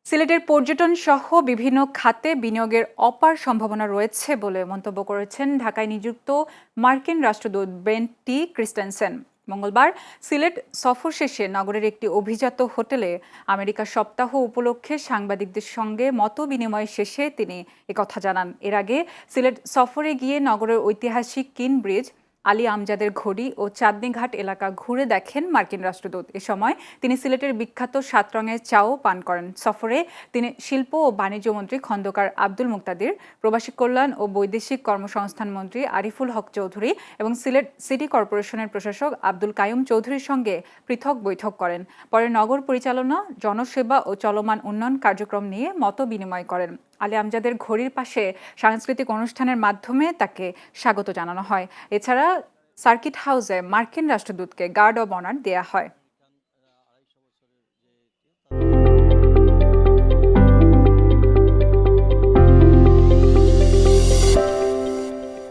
সিলেটের পর্যটন সহ বিভিন্ন খাতে বিনিয়োগের অপার সম্ভাবনা রয়েছে বলে মন্তব্য করেছেন ঢাকায় নিযুক্ত মার্কিন রাষ্ট্রদূত ব্রেন্ট টি ক্রিস্টেনসেন। মঙ্গলবার সিলেট সফর শেষে নগরের একটি অভিজাত হোটেলে আমেরিকা সপ্তাহ উপলক্ষে সাংবাদিকদের সঙ্গে মত বিনিময় শেষে তিনি একথা জানান। এর আগে সিলেট সফরে গিয়ে নগরের ঐতিহাসিক কিন ব্রিজ, আলী আমজাদের ঘড়ি ও চাঁদনীঘাট এলাকা ঘুরে দেখেন মার্কিন রাষ্ট্রদূত। এ সময় তিনি সিলেটের বিখ্যাত ৭ রঙের চাও পান করেন। সফরে তিনি শিল্প ও বাণিজ্য মন্ত্রী খন্দকার আব্দুল মুক্তাদির, প্রবাসী কল্যাণ ও বৈদেশিক কর্মসংস্থান মন্ত্রী আরিফুল হক চৌধুরী এবং সিলেট সিটি কর্পোরেশনের প্রশাসক আব্দুল কাইয়ুম চৌধুরীর সঙ্গে পৃথক বৈঠক করেন। পরে নগর পরিচালনা, জনসেবা ও চলমান উন্নয়ন কার্যক্রম নিয়ে মত বিনিময় করেন। আলী আমজাদের ঘড়ির পাশে সাংস্কৃতিক অনুষ্ঠানের মাধ্যমে তাকে স্বাগত জানানো হয়। এছাড়া সার্কিট হাউসে মার্কিন রাষ্ট্রদূতকে গার্ড অব অনার দেয়া হয়।